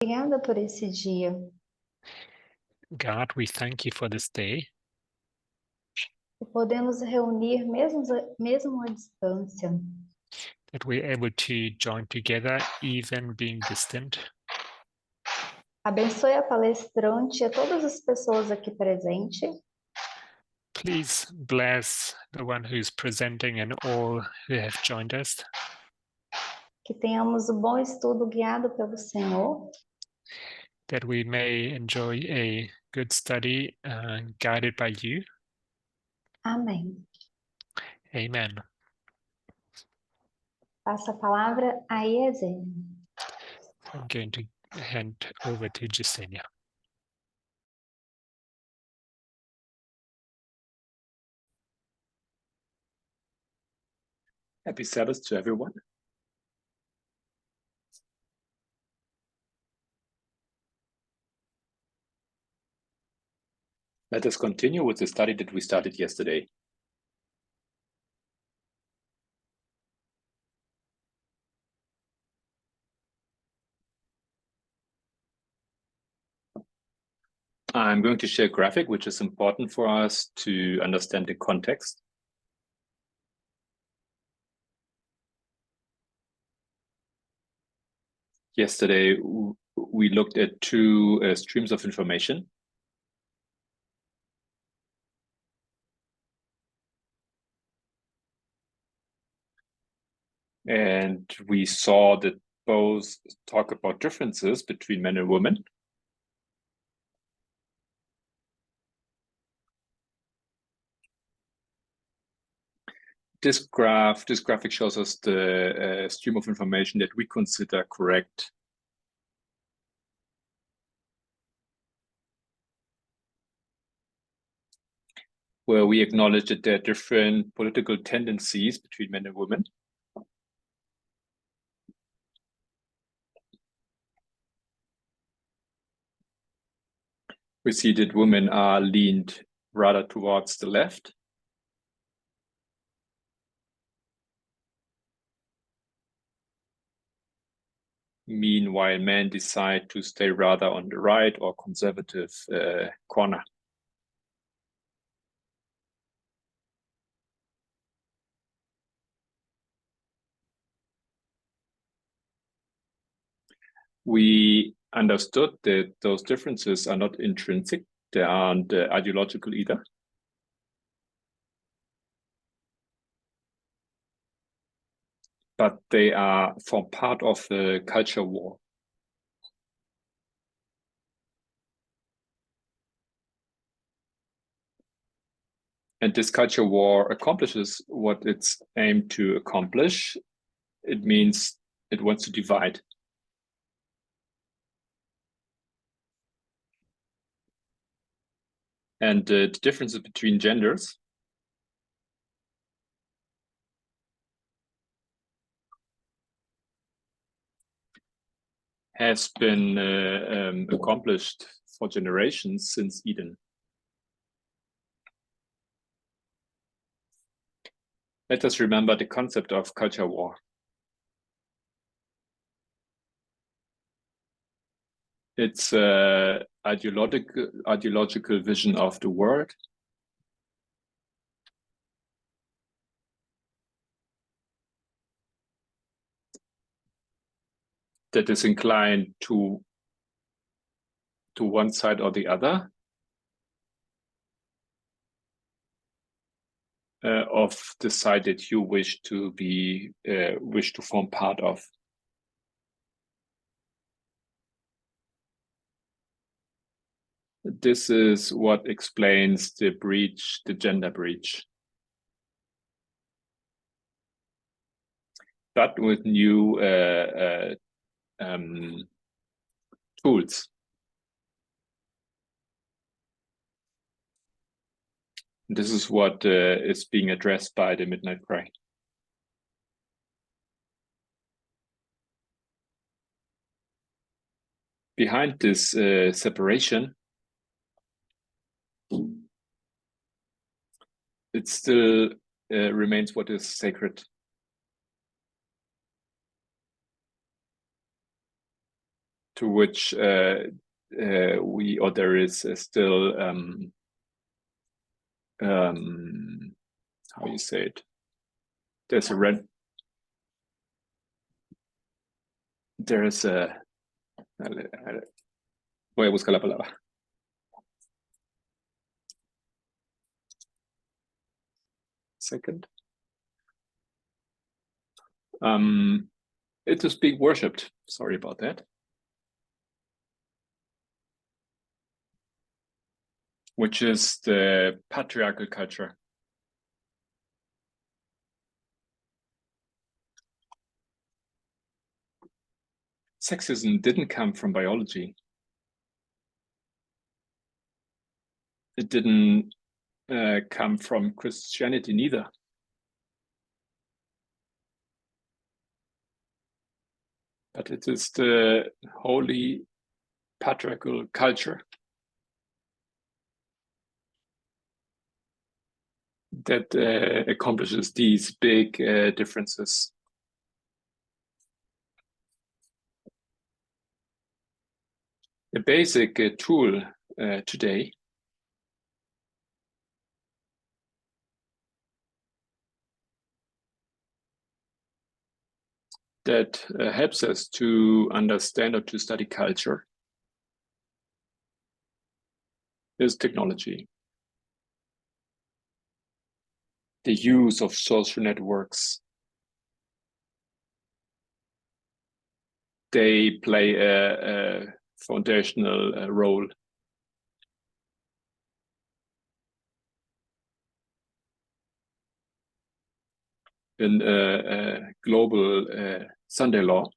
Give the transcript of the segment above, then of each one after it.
Obrigada por esse dia. God, we thank you for this day, E podemos reunir mesmo à distância. that we're able to join together, even being distant. Abençoe a palestrante e a todas as pessoas aqui presentes. Please bless the one who's presenting and all who have joined us, Que tenhamos um bom estudo guiado pelo Senhor. that we may enjoy a good study guided by you. Amém. Amen. Passo a palavra a Yesenia. I'm going to hand over to Yesenia. Happy Sabbath to everyone. Let us continue with the study that we started yesterday. I'm going to share a graphic which is important for us to understand the context. Yesterday, we looked at two streams of information. And we saw that both talk about differences between men and women. This graphic shows us the stream of information that we consider correct. Where we acknowledge that there are different political tendencies between men and women. We see that women are leaned rather towards the left. Meanwhile, men decide to stay rather on the right or conservative corner. We understood that those differences are not intrinsic, they aren't ideological either. But they form part of the culture war. And this culture war accomplishes what it's aimed to accomplish. It means it wants to divide. And the differences between genders has been accomplished for generations since Eden. Let us remember the concept of culture war. It's an ideological vision of the world. That is inclined to one side or the other of the side that you wish to form part of. This is what explains the breach, the gender breach. But with new tools. This is what is being addressed by the Midnight Cry. Behind this separation, it still remains what is sacred. to which there is still how you say it? There's voy a buscar la palabra. Second. It is being worshipped. Sorry about that. Which is the patriarchal culture. Sexism didn't come from biology. It didn't come from Christianity neither. But it is the holy patriarchal culture that accomplishes these big differences. A basic tool today that helps us to understand or to study culture is technology. The use of social networks. They play a foundational role. In a global Sunday law.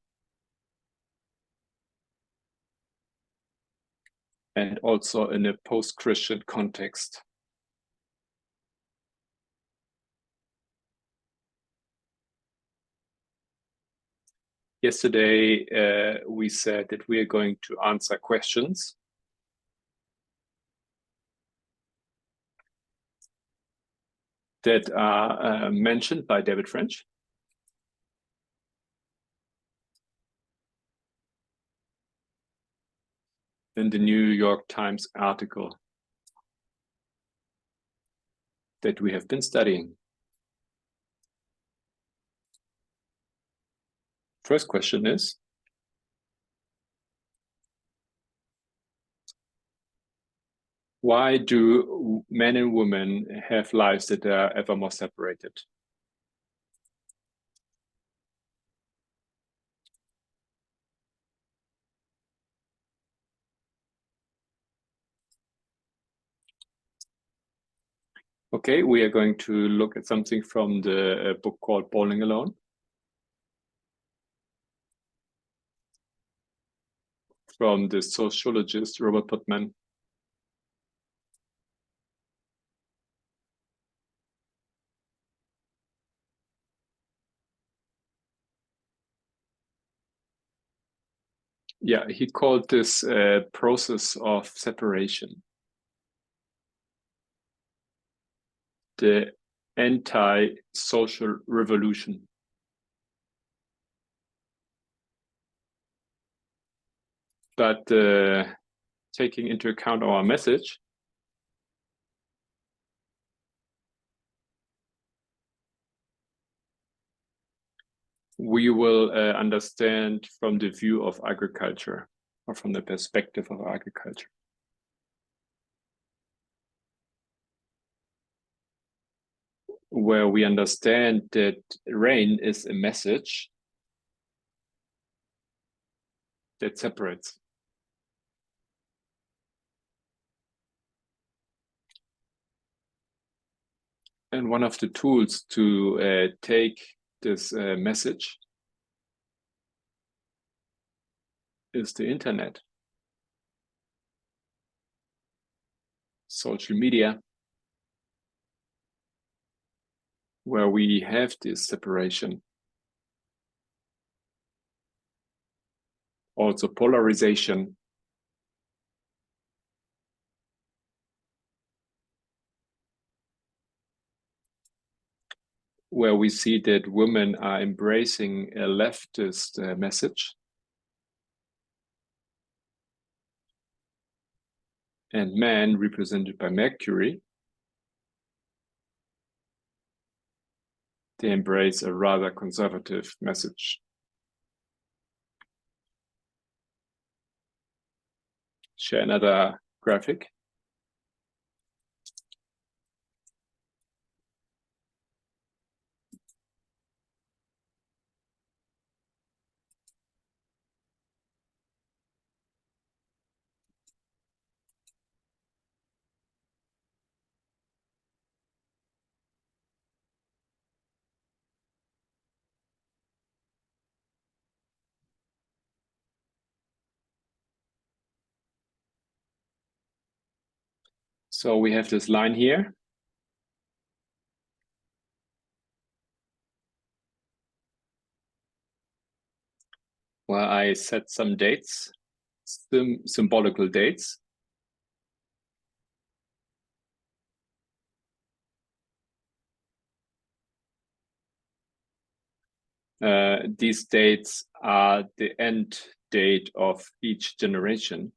And also in a post-Christian context. Yesterday, we said that we are going to answer questions. That are mentioned by David French. In the New York Times article that we have been studying. First question is, why do men and women have lives that are ever more separated? Okay, we are going to look at something from the book called Bowling Alone. From the sociologist Robert Putnam. Yeah, he called this process of separation the anti-social revolution. But taking into account our message, we will understand from the view of agriculture or from the perspective of agriculture. Where we understand that rain is a message that separates. And one of the tools to take this message is the internet, social media, where we have this separation. Also polarization. Where we see that women are embracing a leftist message. and man, represented by Mercury, they embrace a rather conservative message. Share another graphic. So we have this line here. Where I set some dates, symbolical dates. These dates are the end date of each generation.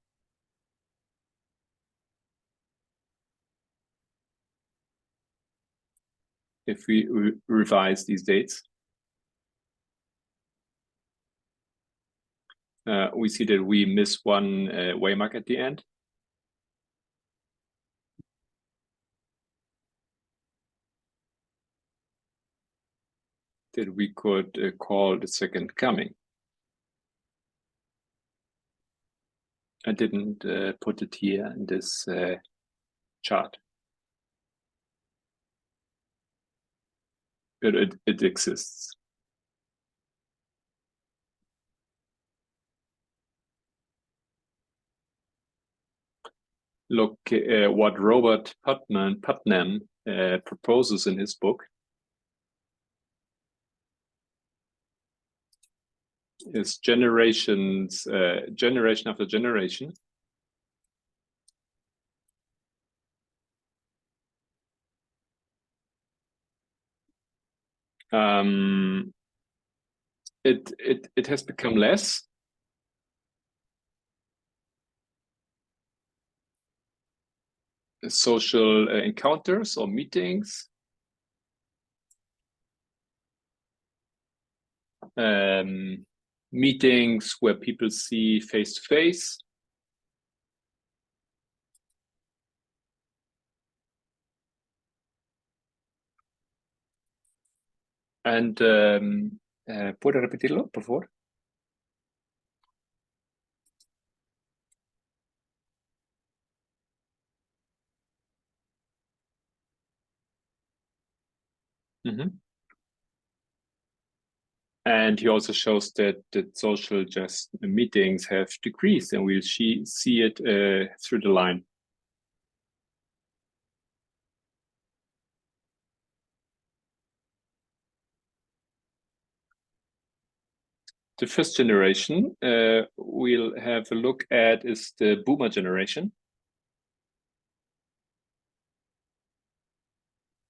If we revise these dates, we see that we miss one waymark at the end. That we could call the second coming. I didn't put it here in this chart. It exists. Look what Robert Putnam proposes in his book. Is generation after generation. It has become less. Social encounters or meetings. Meetings where people see face to face. And ¿puede repetirlo, por favor? Mm-hmm. And he also shows that social meetings have decreased, and we'll see it through the line. The first generation we'll have a look at is the boomer generation,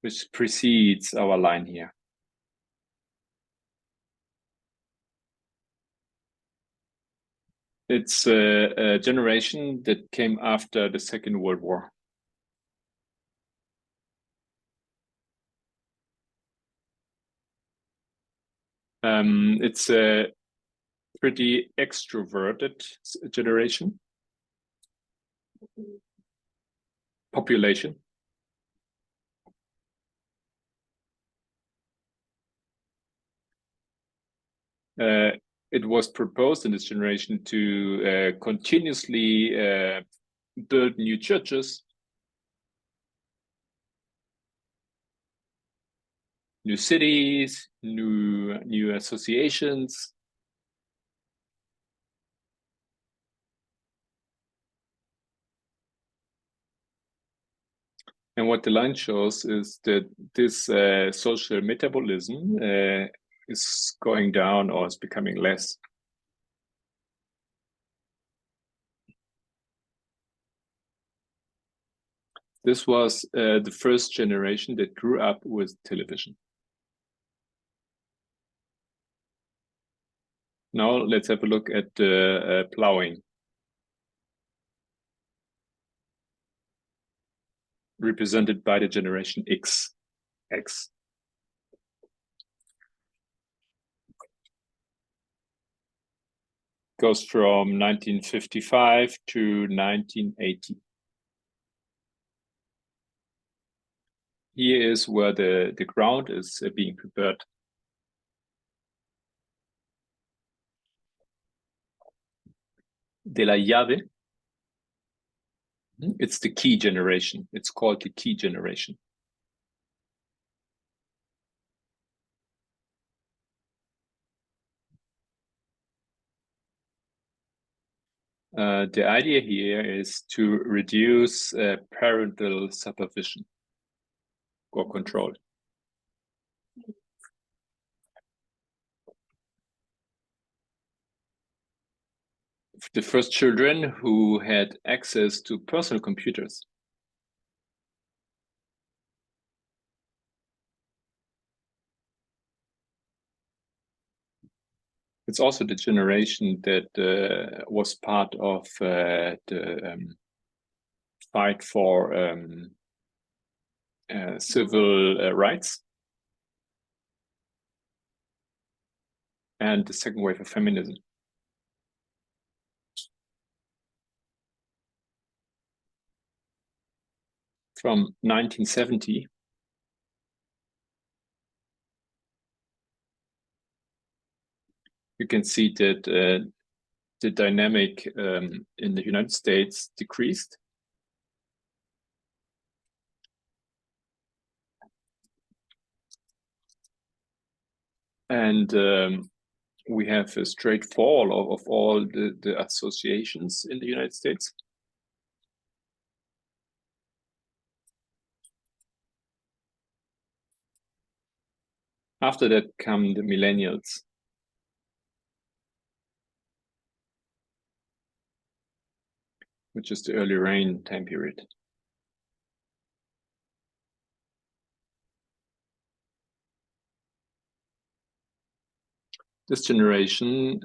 which precedes our line here. It's a generation that came after the Second World War. It's a pretty extroverted generation. Population. It was proposed in this generation to continuously build new churches, new cities, new associations. And what the line shows is that this social metabolism is going down or is becoming less. This was the first generation that grew up with television. Now let's have a look at the plowing. represented by the generation X. Goes from 1955 to 1980. Here is where the ground is being prepared. De la llave. It's the key generation. It's called the key generation. The idea here is to reduce parental supervision or control. The first children who had access to personal computers. It's also the generation that was part of the fight for civil rights and the second wave of feminism. From 1970, you can see that the dynamic in the United States decreased. And we have a straight fall of all the associations in the United States. After that come the millennials. Which is the early rain time period. This generation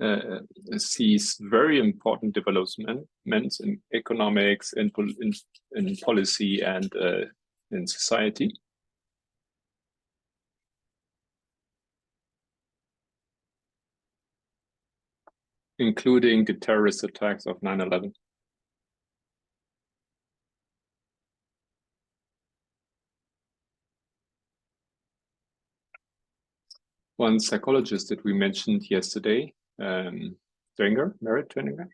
sees very important developments in economics, in policy, and in society. Including the terrorist attacks of 9/11. One psychologist that we mentioned yesterday, Merit Dwenger.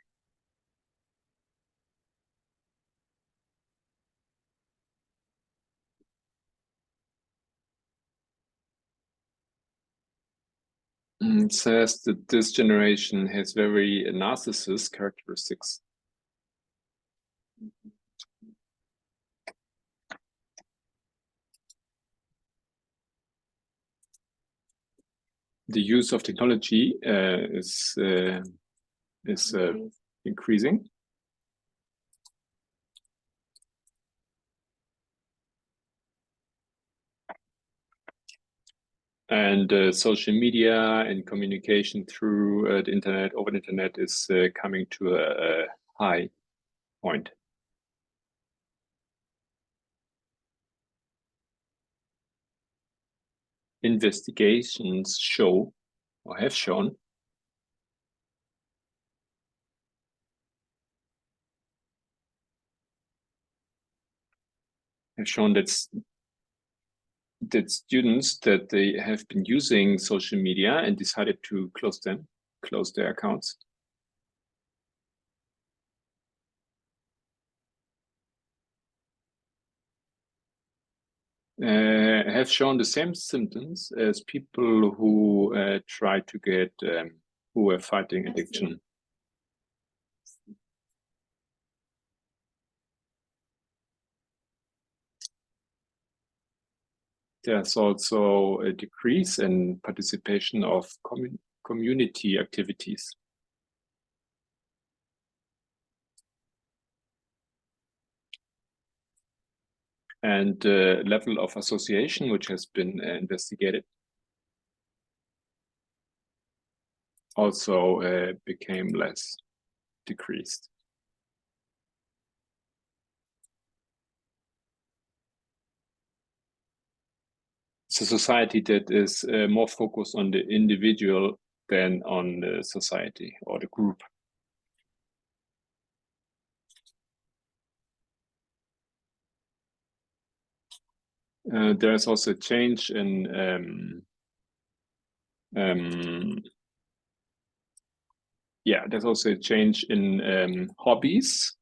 Says that this generation has very narcissist characteristics. The use of technology is increasing. And social media and communication through the internet, over the internet, is coming to a high point. Investigations show, or have shown, that students that they have been using social media and decided to close their accounts. Have shown the same symptoms as people who try to get, who are fighting addiction. There's also a decrease in participation of community activities. And the level of association, which has been investigated, also became less, decreased. a society that is more focused on the individual than on the society or the group. There's also a change in there's also a change in hobbies.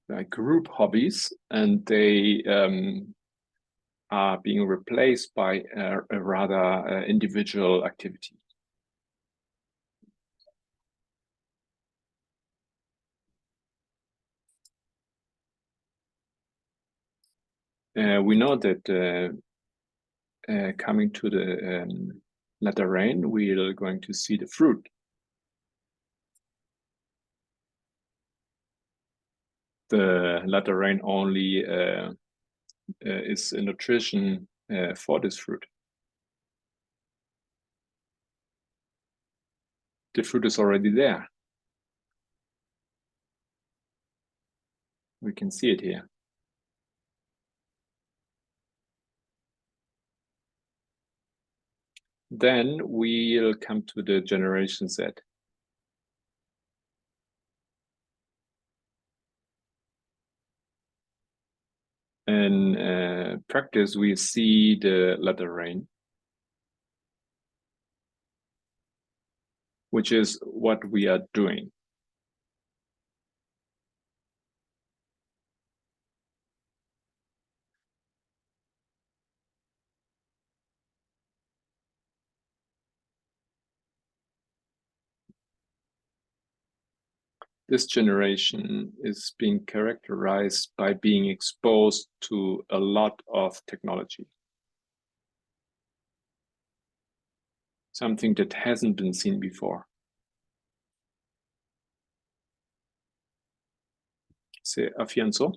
Like group hobbies, and they are being replaced by a rather individual activity. We know that coming to the latter rain, we're going to see the fruit. The latter rain only is a nutrition for this fruit. The fruit is already there. We can see it here. Then we'll come to the generation Z. In practice, we see the latter rain, which is what we are doing. This generation is being characterized by being exposed to a lot of technology. Something that hasn't been seen before. Se afianzó.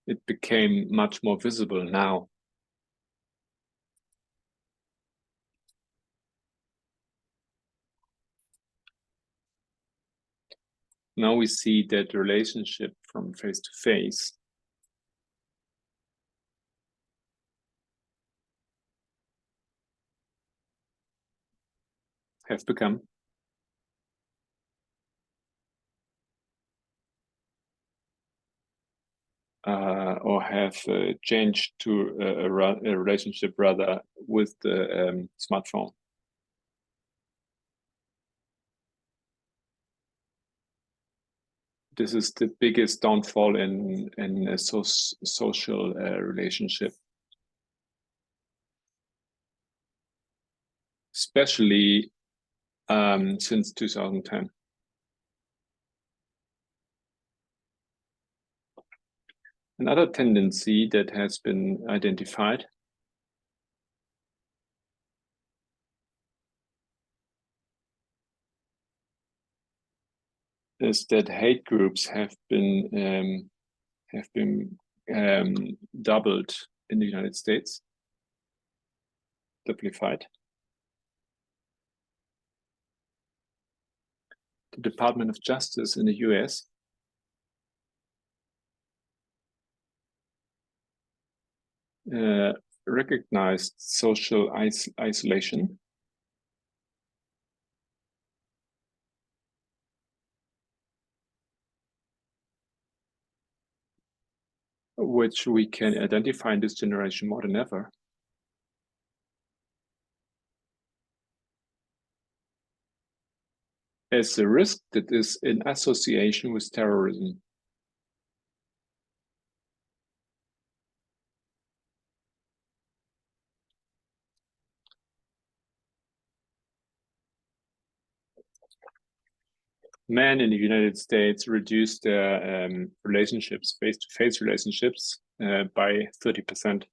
It became much more visible now. Now we see that relationship from face to face have become or have changed to a relationship rather with the smartphone. This is the biggest downfall in a social relationship, especially since 2010. Another tendency that has been identified is that hate groups have been doubled in the United States, duplified. The Department of Justice in the US recognized social isolation which we can identify in this generation more than ever. As a risk that is in association with terrorism. Men in the United States reduced their relationships, face-to-face relationships, by 30%.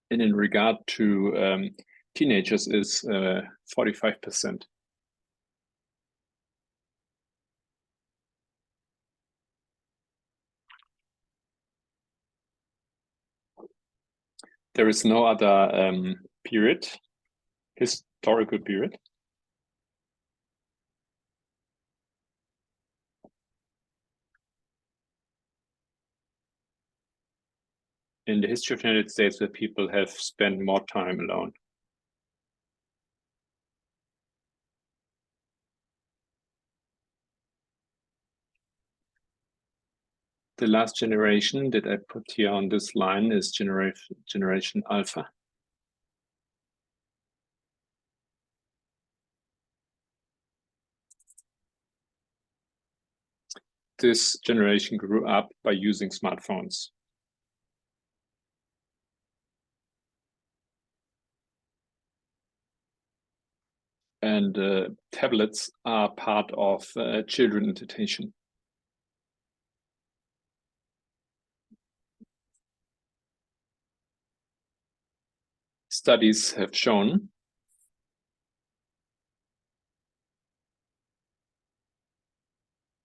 And in regard to teenagers is 45%. There is no other period, historical period. In the history of the United States where people have spent more time alone. The last generation that I put here on this line is generation Alpha. This generation grew up by using smartphones. And tablets are part of children entertainment. Studies have shown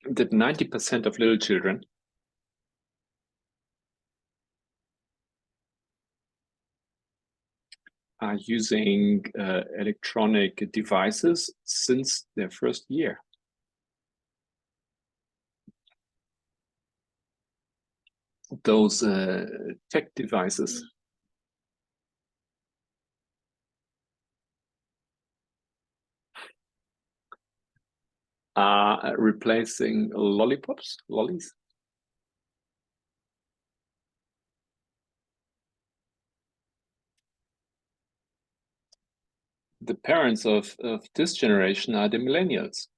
that 90% of little children are using electronic devices since their first year. Those tech devices are replacing lollies. The parents of this generation are the millennials,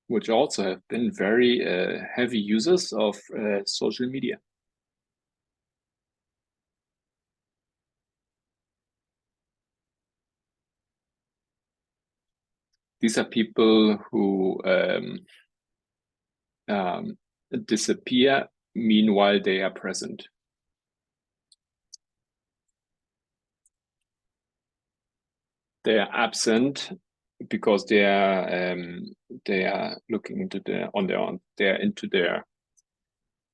which also have been very heavy users of social media. These are people who disappear, meanwhile they are present. They are absent because they are looking into on their own. They're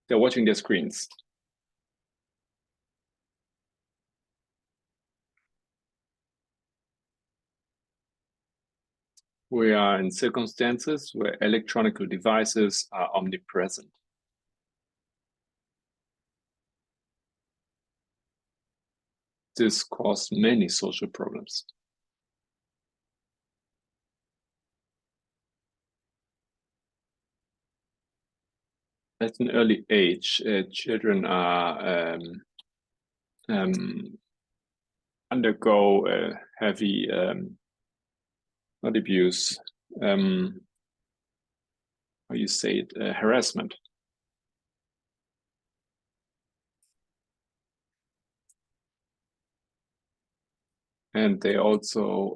watching their screens. We are in circumstances where electronic devices are omnipresent. This causes many social problems. At an early age, children are undergo heavy not abuse, how you say it, harassment. And they also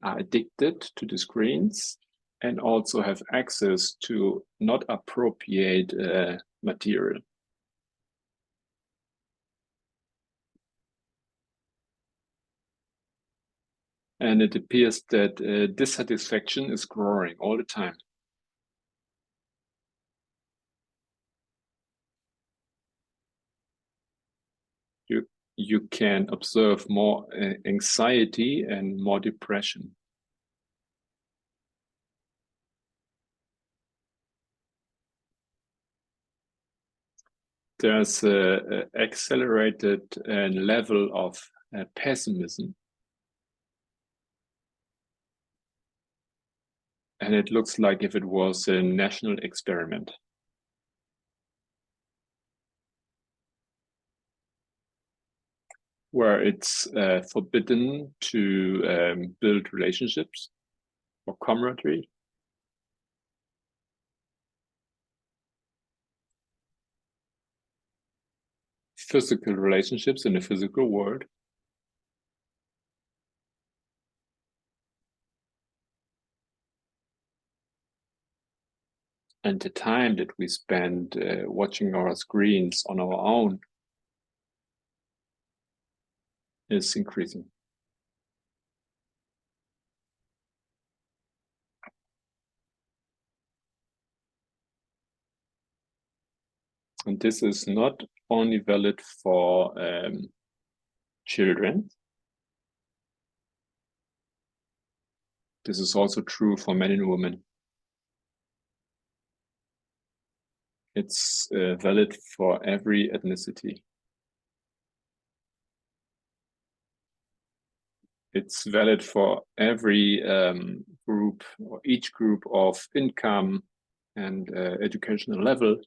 are addicted to the screens and also have access to not appropriate material. And it appears that dissatisfaction is growing all the time. You can observe more anxiety and more depression. There's an accelerated level of pessimism. And it looks like if it was a national experiment. Where it's forbidden to build relationships or camaraderie. Physical relationships in the physical world. And the time that we spend watching our screens on our own is increasing. And this is not only valid for children. This is also true for men and women. It's valid for every ethnicity. It's valid for every group or each group of income and educational level.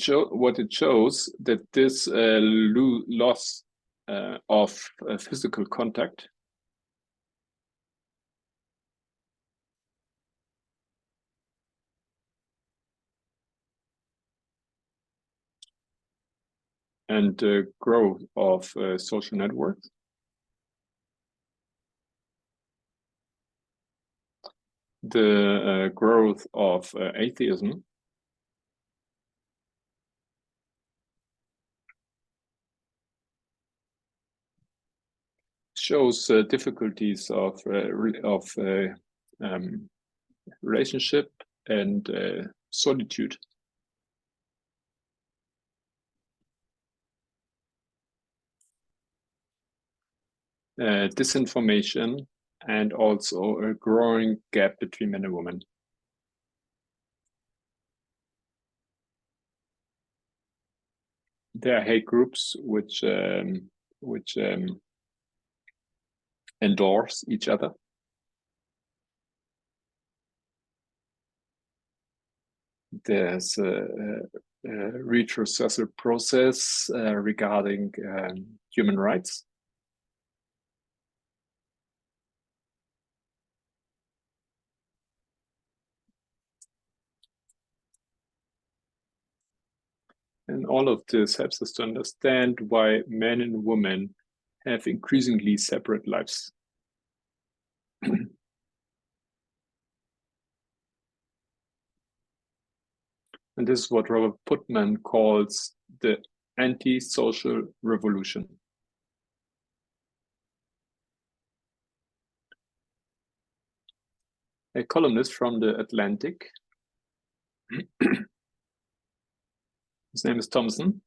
What it shows that this loss of physical contact and growth of social networks the growth of atheism shows difficulties of relationship and solitude. Disinformation and also a growing gap between men and women. There are hate groups which endorse each other. There's a retrocessor process regarding human rights. And all of this helps us to understand why men and women have increasingly separate lives. And this is what Robert Putnam calls the anti-social revolution. A columnist from the Atlantic, his name is Thompson,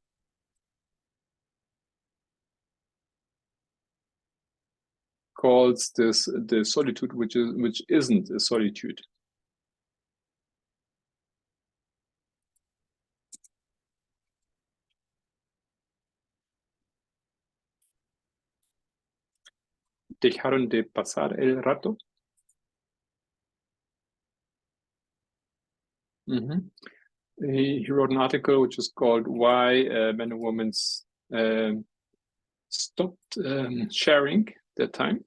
calls this the solitude which isn't a solitude. Dejaron de pasar el rato. He wrote an article which is called "Why Men and Women Stopped Sharing Their Time."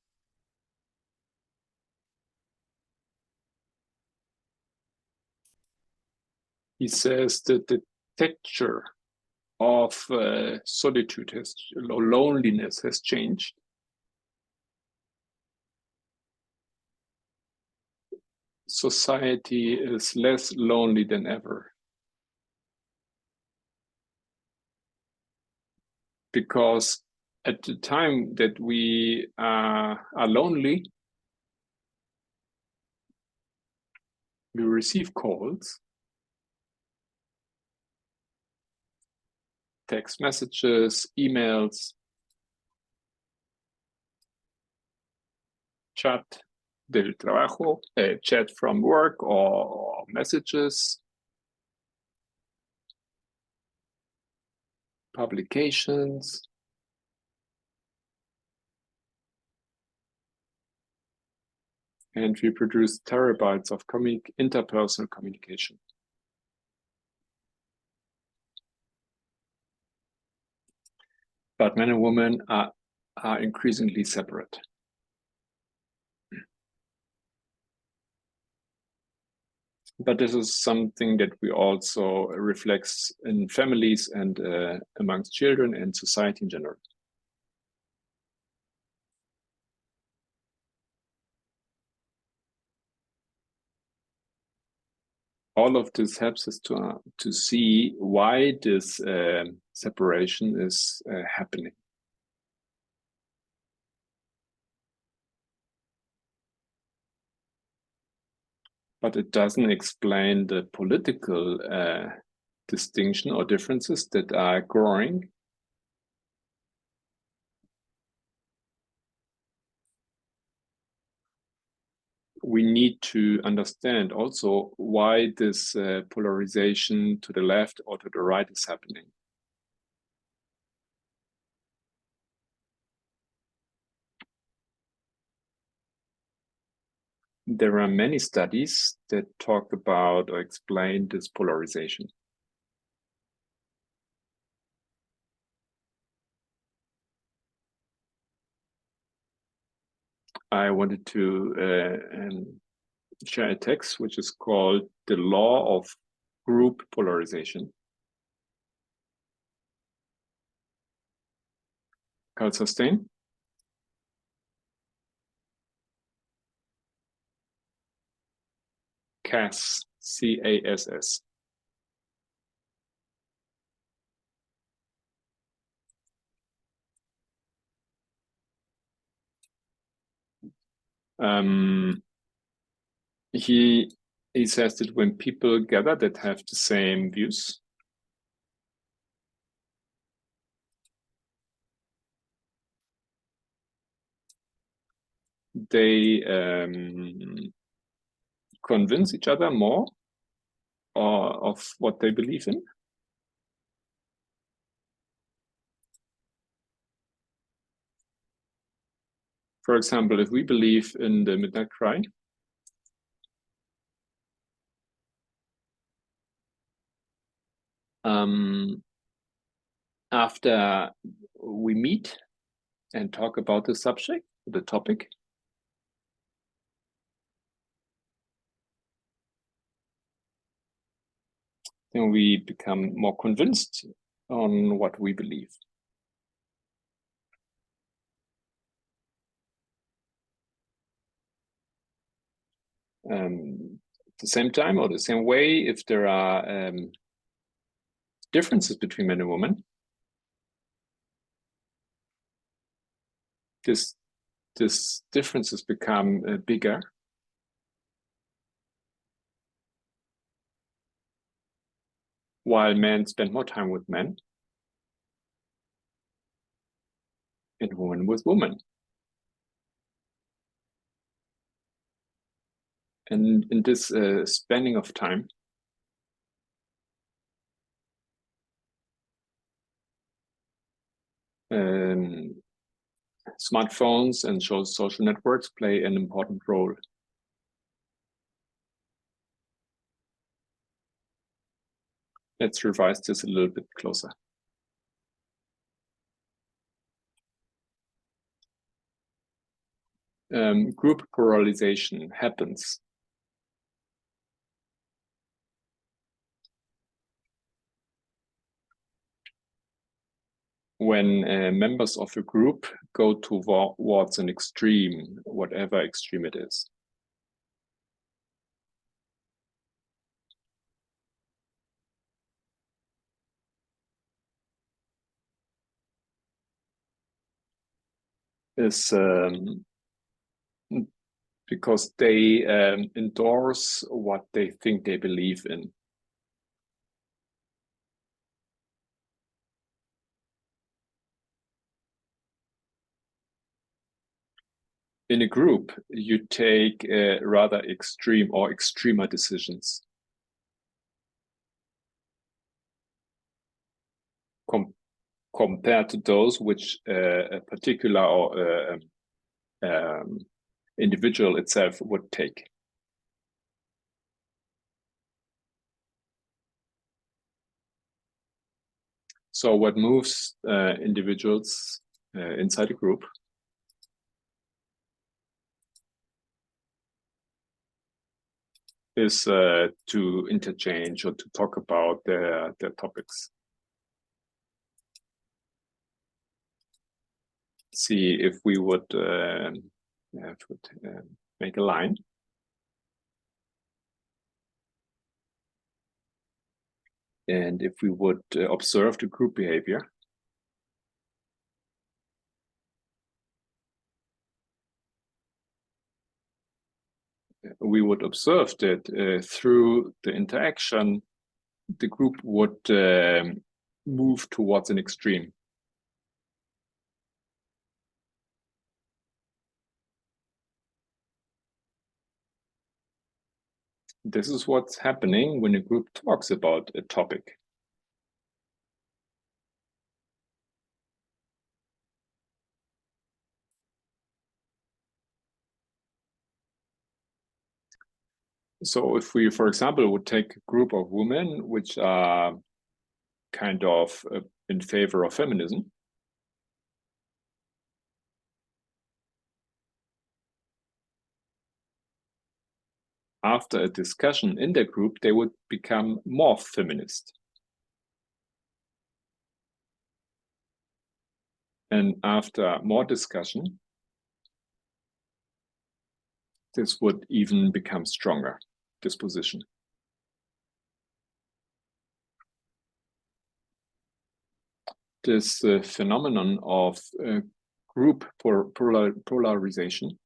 He says that the texture of solitude or loneliness has changed. Society is less lonely than ever. Because at the time that we are lonely, we receive calls, text messages, emails, chat del trabajo, chat from work or messages, publications, and we produce terabytes of interpersonal communication. But men and women are increasingly separate. But this is something that we also reflects in families and amongst children and society in general. All of this helps us to see why this separation is happening. but it doesn't explain the political distinction or differences that are growing. We need to understand also why this polarization to the left or to the right is happening. There are many studies that talk about or explain this polarization. I wanted to share a text which is called The Law of Group Polarization. Carl sustain. CASS, C-A-S-S. He says that when people gather that have the same views, they convince each other more of what they believe in. For example, if we believe in the midnight cry, after we meet and talk about the subject, the topic, then we become more convinced on what we believe. At the same time or the same way, if there are differences between men and women, this differences become bigger. While men spend more time with men and women with women. And in this spanning of time, smartphones and social networks play an important role. Let's revise this a little bit closer. Group polarization happens when members of a group go towards an extreme, whatever extreme it is. Is because they endorse what they think they believe in. In a group, you take rather extreme or extremer decisions. Compared to those which a particular or individual itself would take. So what moves individuals inside a group is to interchange or to talk about their topics. See if we would make a line. And if we would observe the group behavior, we would observe that through the interaction, the group would move towards an extreme. This is what's happening when a group talks about a topic. So if we, for example, would take a group of women which are kind of in favor of feminism, after a discussion in the group, they would become more feminist. And after more discussion, this would even become stronger, this position. This phenomenon of group polarization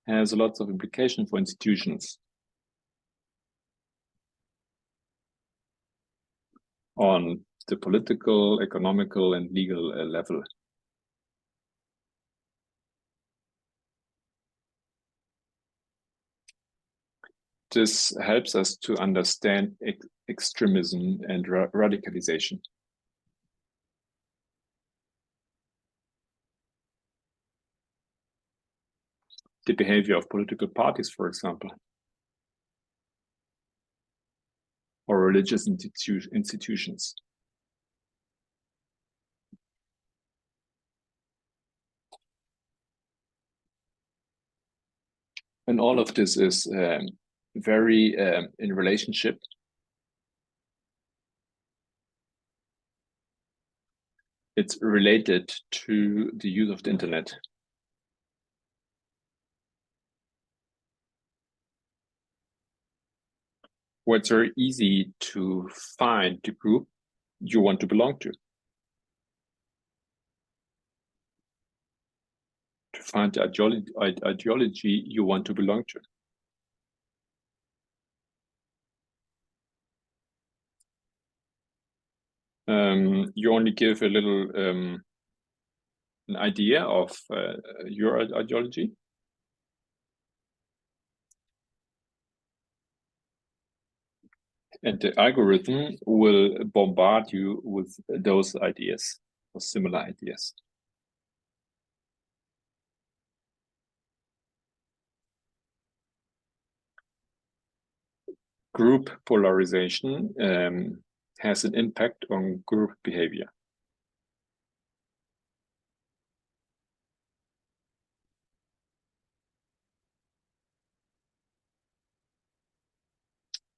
has lots of implication for institutions on the political, economical, and legal level. This helps us to understand extremism and radicalization. The behavior of political parties, for example, or religious institutions. And all of this is very in relationship. It's related to the use of the internet. Where it's very easy to find the group you want to belong to find the ideology you want to belong to. You only give a little an idea of your ideology. And the algorithm will bombard you with those ideas or similar ideas. Group polarization has an impact on group behavior.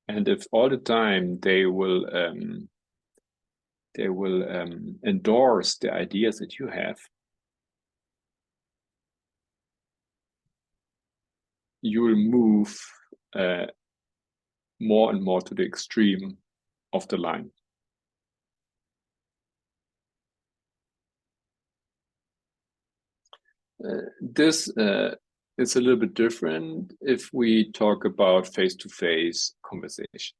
And if all the time they will endorse the ideas that you have, you will move more and more to the extreme of the line. This is a little bit different if we talk about face-to-face conversation.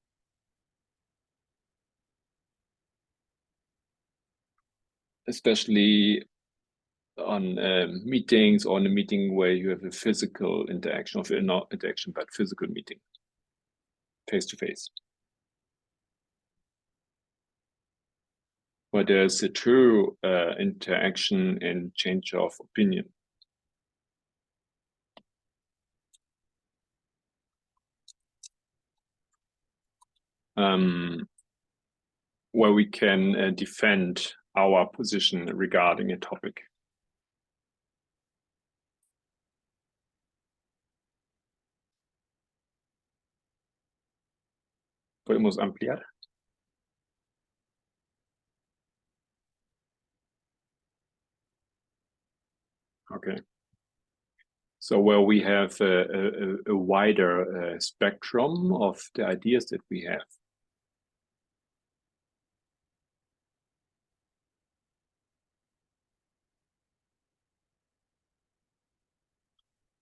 Especially on meetings or in a meeting where you have a physical interaction, of not interaction, but physical meeting, face-to-face. Where there's a true interaction and change of opinion. Where we can defend our position regarding a topic. ¿Podemos ampliar? Okay. So where we have a wider spectrum of the ideas that we have.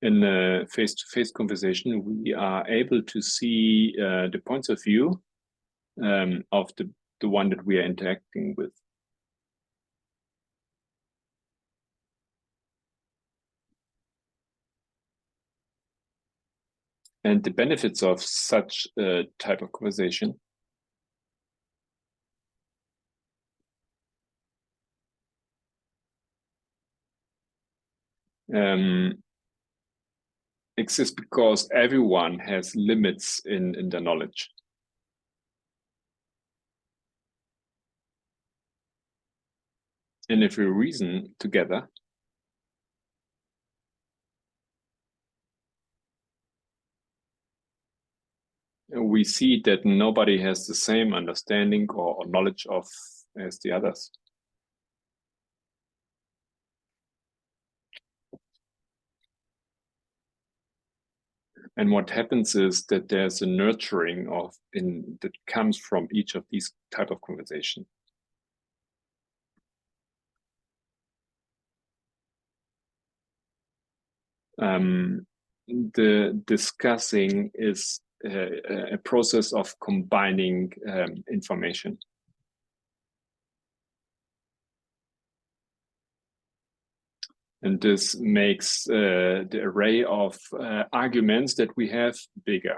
in a face-to-face conversation, we are able to see the points of view of the one that we are interacting with. And the benefits of such a type of conversation exist because everyone has limits in their knowledge. And if we reason together, we see that nobody has the same understanding or knowledge of as the others. And what happens is that there's a nurturing that comes from each of these type of conversation. The discussing is a process of combining information. And this makes the array of arguments that we have bigger.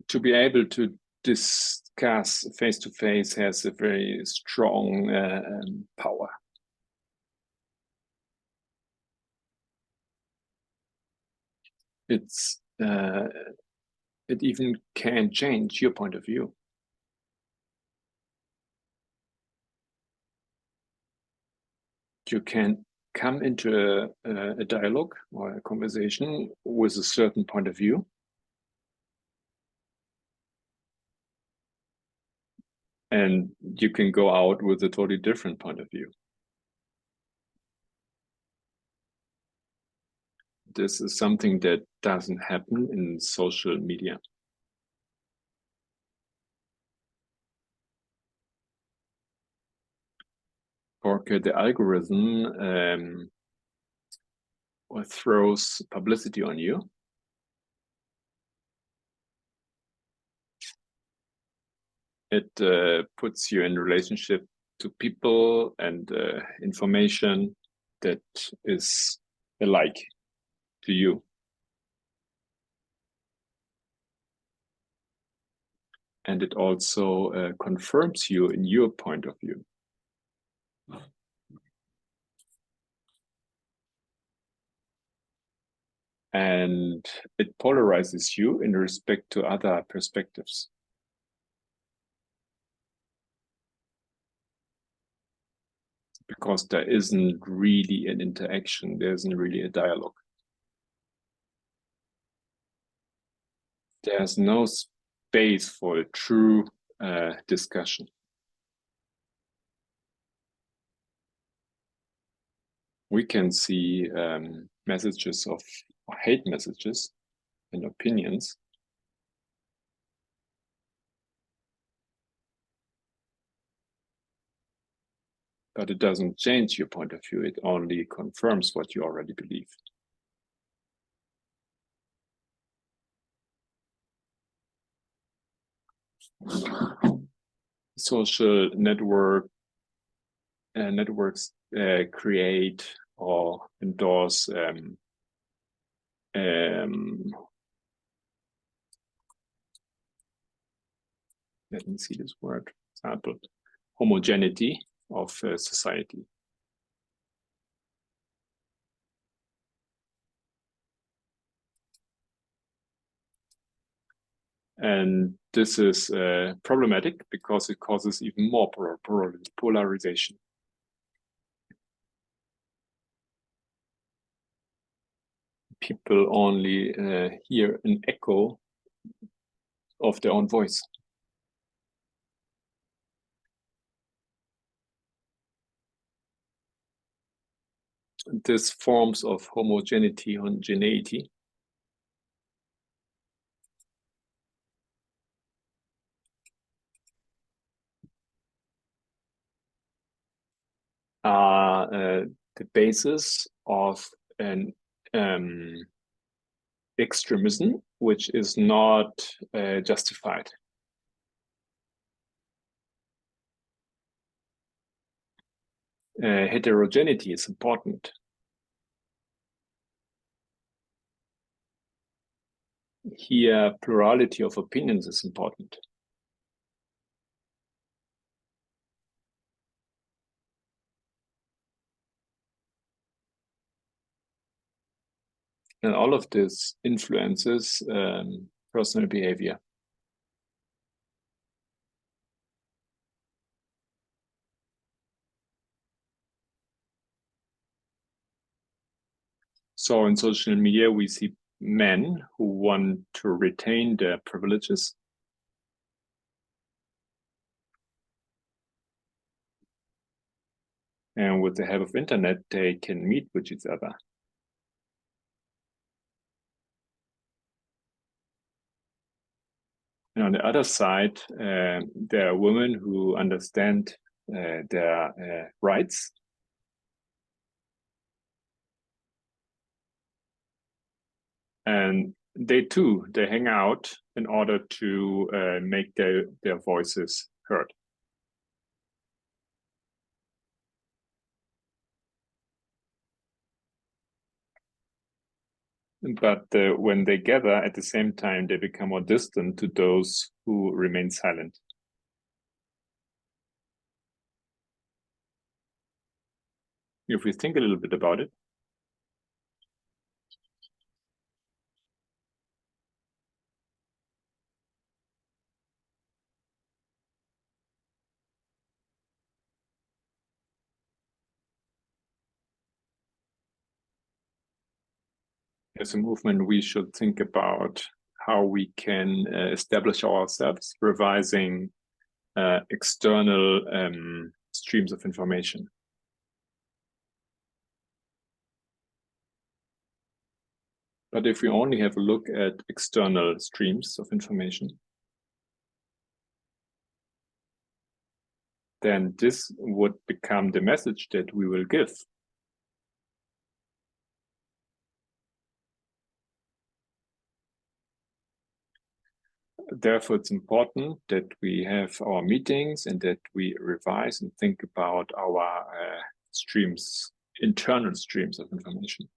To be able to discuss face-to-face has a very strong power. It even can change your point of view. You can come into a dialogue or a conversation with a certain point of view. And you can go out with a totally different point of view. This is something that doesn't happen in social media. Porque the algorithm throws publicity on you. It puts you in relationship to people and information that is alike to you. And it also confirms you in your point of view. And it polarizes you in respect to other perspectives. Because there isn't really an interaction, there isn't really a dialogue. There's no space for a true discussion. We can see messages of hate messages and opinions. But it doesn't change your point of view. It only confirms what you already believe. Social networks create or endorse let me see this word, example, homogeneity of society. And this is problematic because it causes even more polarization. People only hear an echo of their own voice. This forms of homogeneity are the basis of an extremism which is not justified. Heterogeneity is important. Here, plurality of opinions is important. And all of this influences personal behavior. So in social media, we see men who want to retain their privileges. And with the help of internet, they can meet with each other. And on the other side, there are women who understand their rights. And they hang out in order to make their voices heard. But when they gather at the same time, they become more distant to those who remain silent. If we think a little bit about it, as a movement, we should think about how we can establish ourselves, revising external streams of information. But if we only have a look at external streams of information, then this would become the message that we will give. Therefore, it's important that we have our meetings and that we revise and think about our streams, internal streams of information.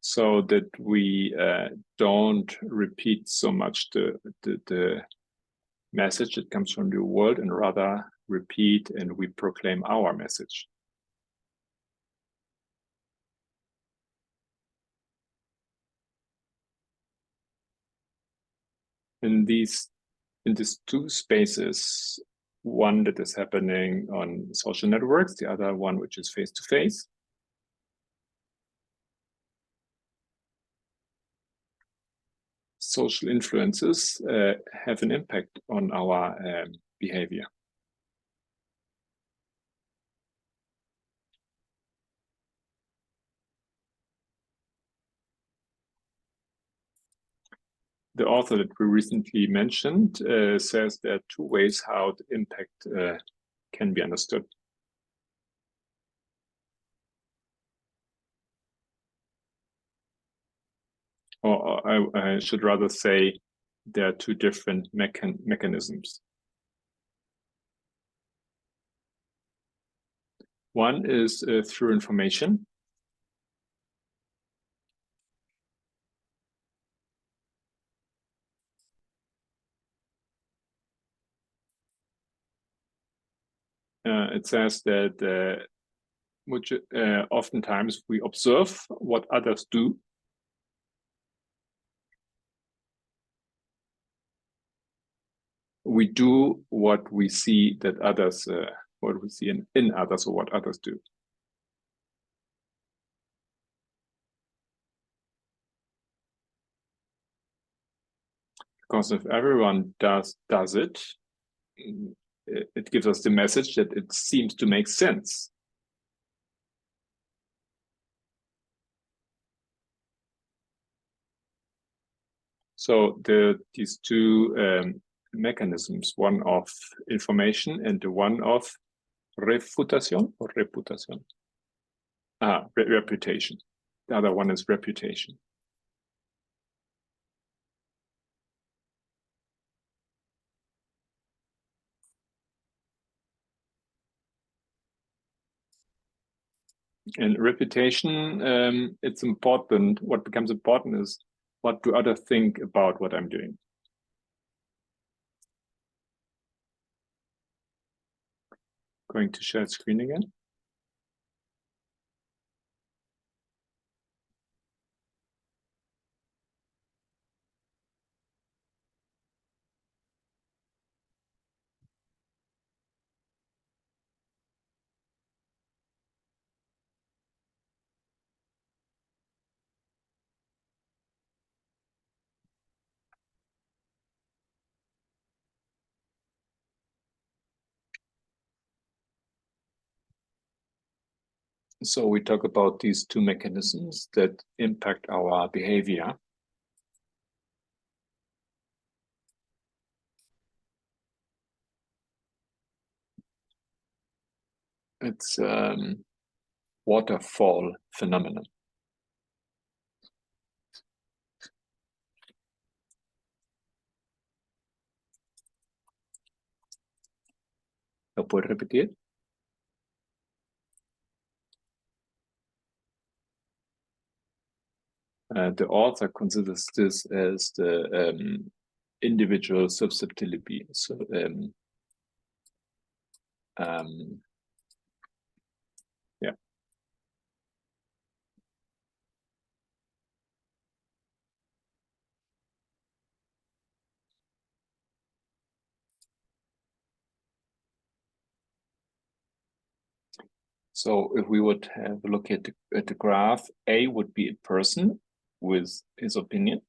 So that we don't repeat so much the message that comes from the world, and rather repeat and we proclaim our message. In these two spaces, one that is happening on social networks, the other one which is face-to-face. Social influences have an impact on our behavior. The author that we recently mentioned says there are two ways how the impact can be understood. Or I should rather say there are two different mechanisms. One is through information. It says that oftentimes we observe what others do. We do what we see that others, what we see in others, or what others do. Because if everyone does it, it gives us the message that it seems to make sense. So these two mechanisms, one of information and the one of refutation or reputation. Reputation. The other one is reputation. And reputation, it's important. What becomes important is what do others think about what I'm doing. Going to share screen again. So we talk about these two mechanisms that impact our behavior. It's waterfall phenomenon. ¿Lo puedes repetir? The author considers this as the individual susceptibility. So, yeah. So if we would have a look at the graph, A would be a person with his opinion.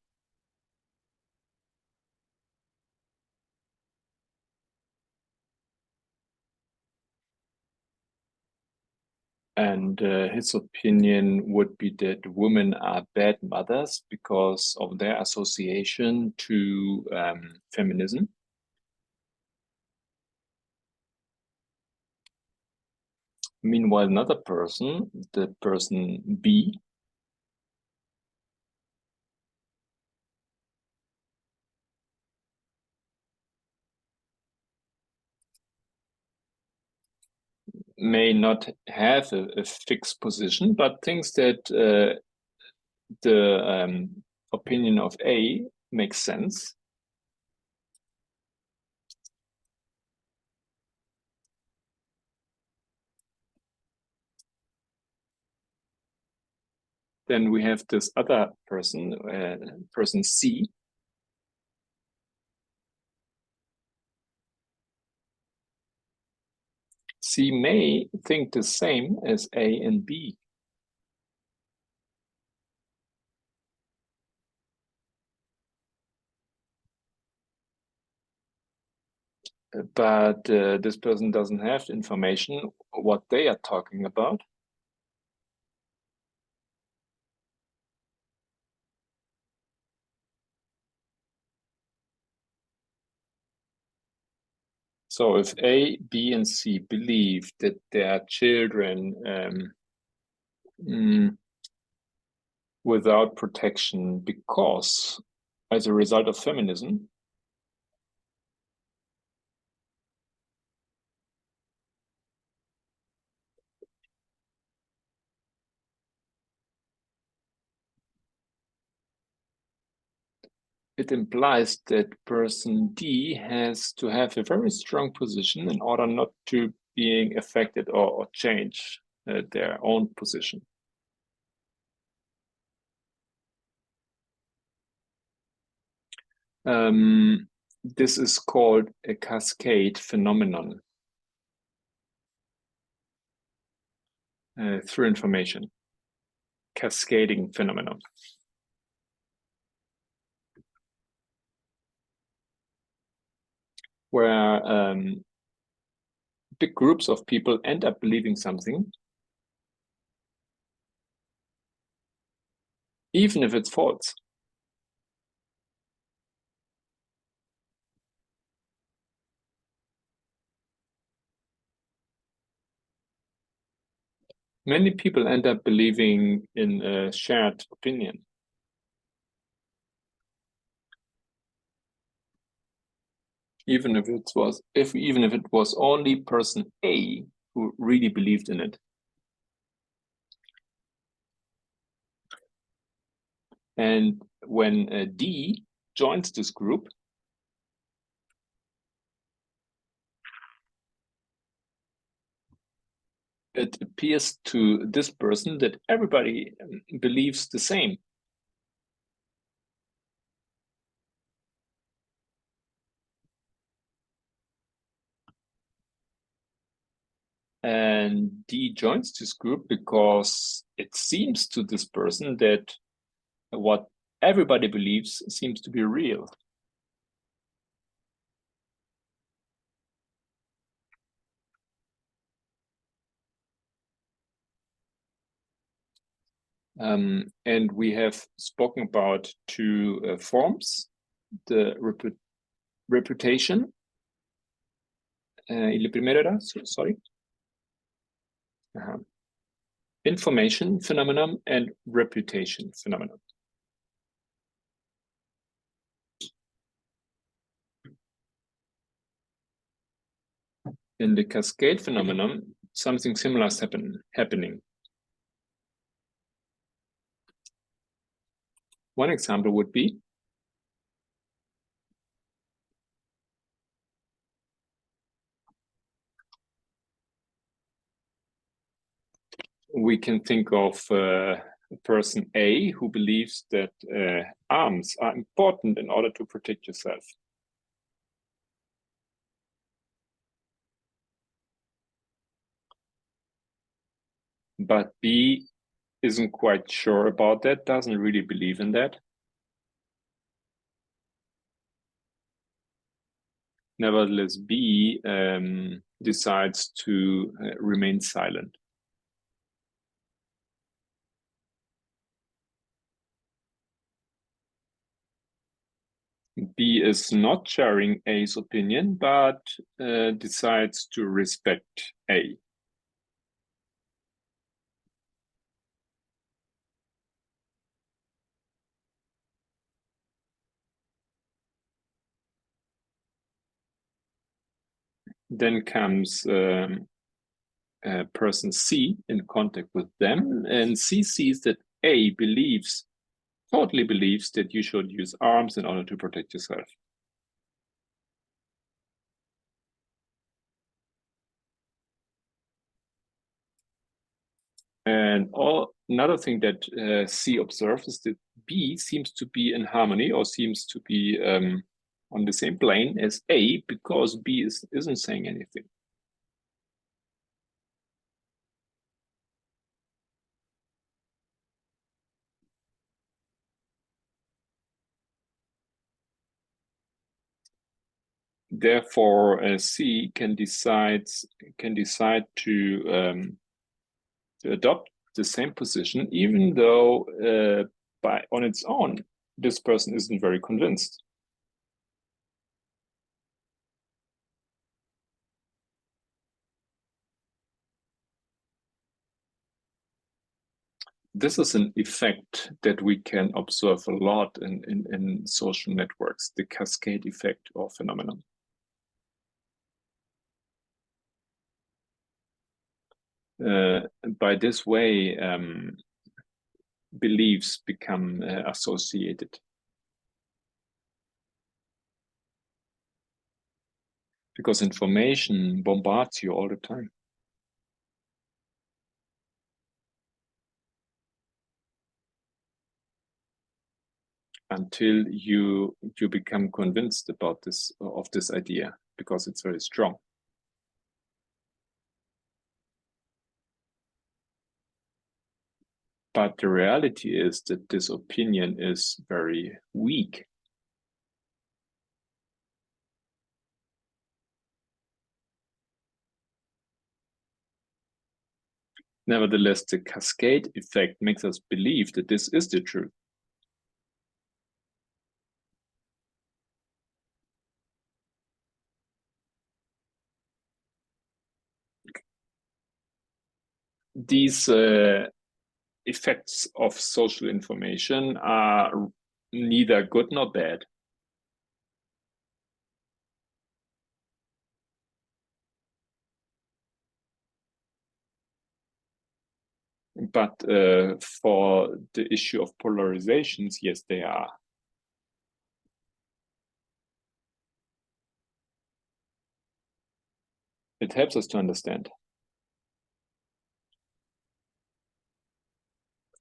And his opinion would be that women are bad mothers because of their association to feminism. Meanwhile, another person, the person B, may not have a fixed position, but thinks that the opinion of A makes sense. Then we have this other person, person C. C may think the same as A and B. But this person doesn't have information what they are talking about. So if A, B, and C believe that their children without protection because as a result of feminism, it implies that person D has to have a very strong position in order not to being affected or change their own position. This is called a cascade phenomenon through information, cascading phenomenon. Where big groups of people end up believing something, even if it's false. Many people end up believing in a shared opinion. Even if it was only person A who really believed in it. And when D joins this group, it appears to this person that everybody believes the same. And D joins this group because it seems to this person that what everybody believes seems to be real. And we have spoken about two forms, the reputation. El primero era, sorry. Information phenomenon and reputation phenomenon. In the cascade phenomenon, something similar is happening. One example would be we can think of person A who believes that arms are important in order to protect yourself. But B isn't quite sure about that, doesn't really believe in that. Nevertheless, B decides to remain silent. B is not sharing A's opinion, but decides to respect A. Then comes person C in contact with them, and C sees that A totally believes that you should use arms in order to protect yourself. And another thing that C observes is that B seems to be in harmony or seems to be on the same plane as A because B isn't saying anything. Therefore, C can decide to adopt the same position, even though on its own, this person isn't very convinced. This is an effect that we can observe a lot in social networks, the cascade effect or phenomenon. By this way, beliefs become associated. Because information bombards you all the time. Until you become convinced about this idea, because it's very strong. But the reality is that this opinion is very weak. Nevertheless, the cascade effect makes us believe that this is the truth. these effects of social information are neither good nor bad. But for the issue of polarizations, yes, they are. It helps us to understand.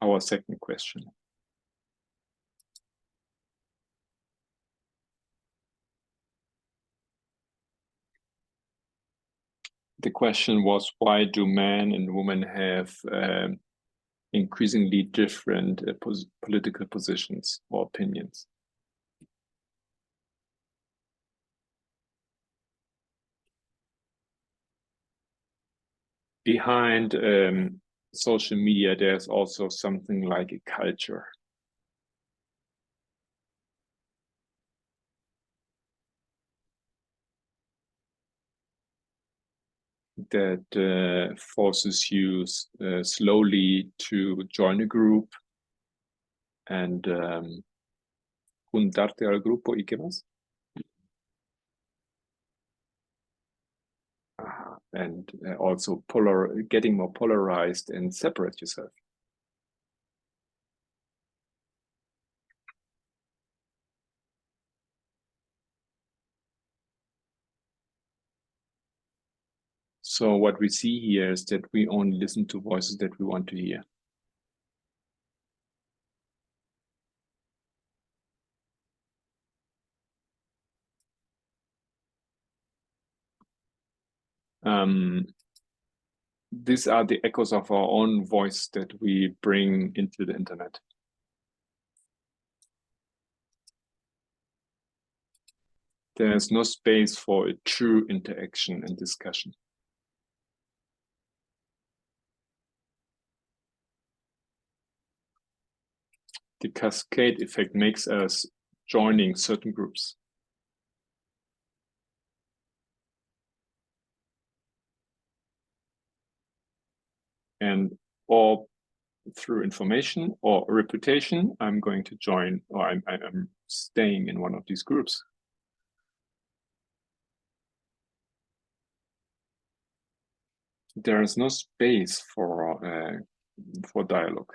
Our second question. The question was, why do men and women have increasingly different political positions or opinions? Behind social media, there's also something like a culture. That forces you slowly to join a group and juntarte al grupo y qué más? And also getting more polarized and separate yourself. So what we see here is that we only listen to voices that we want to hear. These are the echoes of our own voice that we bring into the internet. There's no space for a true interaction and discussion. The cascade effect makes us joining certain groups. And or through information or reputation, I'm going to join, or I'm staying in one of these groups. There is no space for dialogue.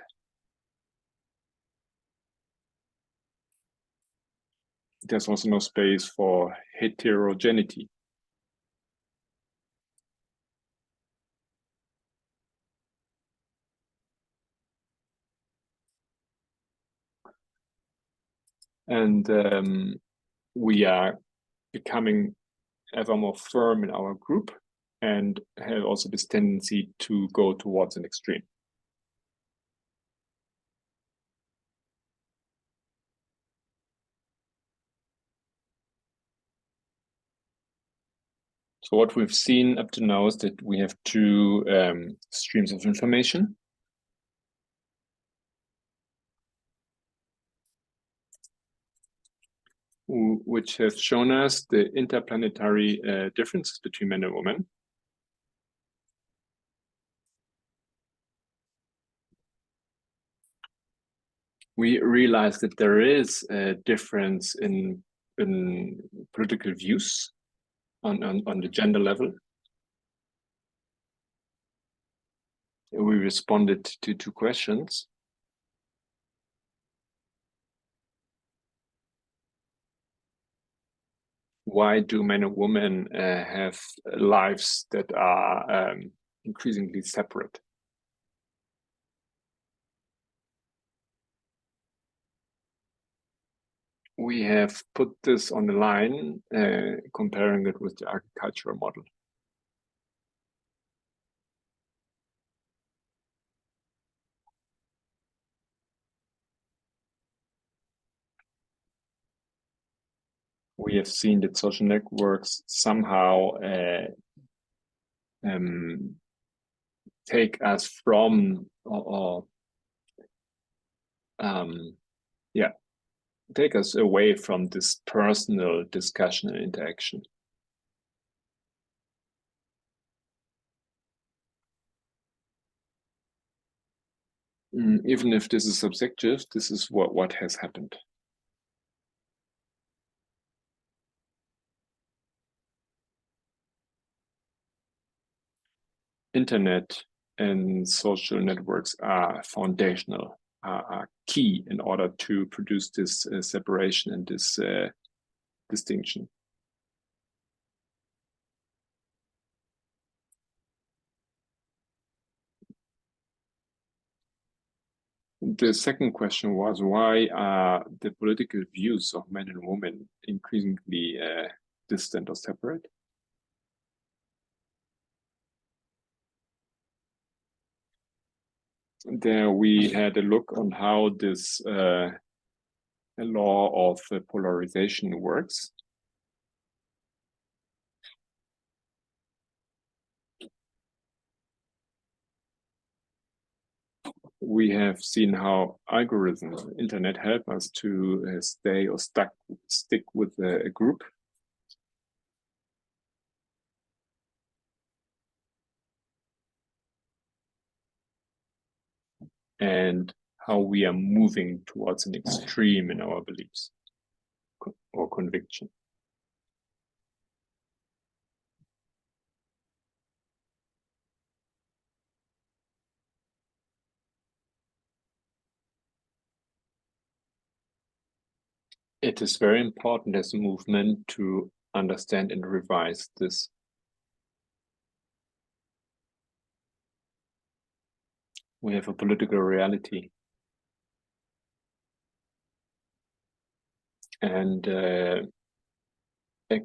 There's also no space for heterogeneity. And we are becoming ever more firm in our group and have also this tendency to go towards an extreme. So what we've seen up to now is that we have two streams of information. Which have shown us the interplanetary differences between men and women. We realized that there is a difference in political views on the gender level. We responded to two questions. Why do men and women have lives that are increasingly separate? We have put this on the line, comparing it with the agricultural model. We have seen that social networks somehow take us from, take us away from this personal discussion and interaction. Even if this is subjective, this is what has happened. Internet and social networks are foundational, are key in order to produce this separation and this distinction. The second question was, why are the political views of men and women increasingly distant or separate? There we had a look on how this law of polarization works. We have seen how algorithms, internet help us to stay or stick with a group. And how we are moving towards an extreme in our beliefs or conviction. It is very important as a movement to understand and revise this. We have a political reality. And a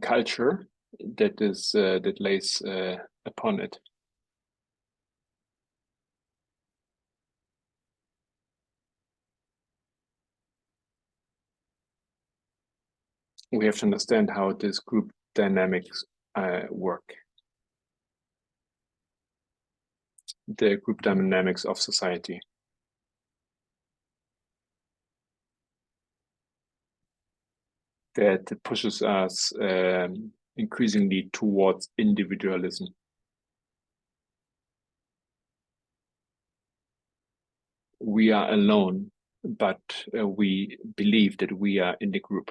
culture that lays upon it. We have to understand how this group dynamics work. The group dynamics of society. That pushes us increasingly towards individualism. We are alone, but we believe that we are in the group.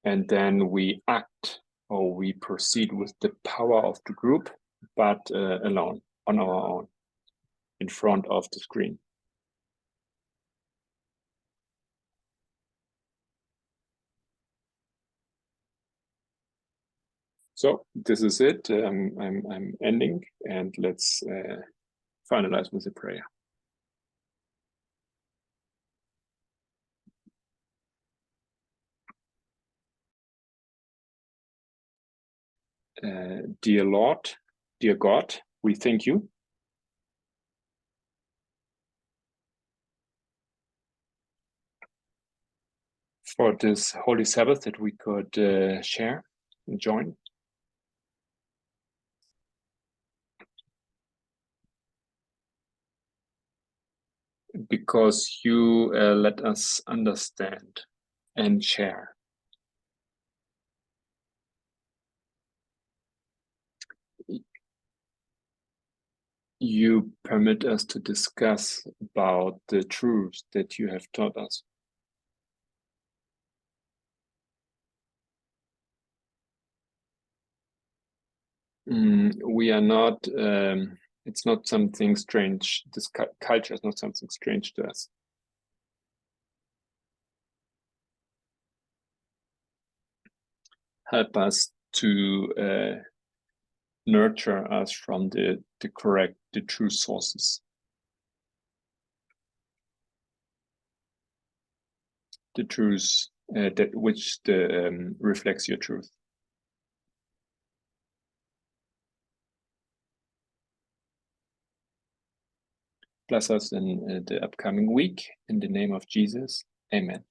And then we act or we proceed with the power of the group, but alone, on our own, in front of the screen. So this is it. I'm ending, and let's finalize with a prayer. Dear Lord, dear God, we thank you for this Holy Sabbath that we could share and join. Because you let us understand and share. You permit us to discuss about the truths that you have taught us. We are not, it's not something strange. This culture is not something strange to us. Help us to nurture us from the true sources. The truth that which reflects your truth. Bless us in the upcoming week. In the name of Jesus, amen.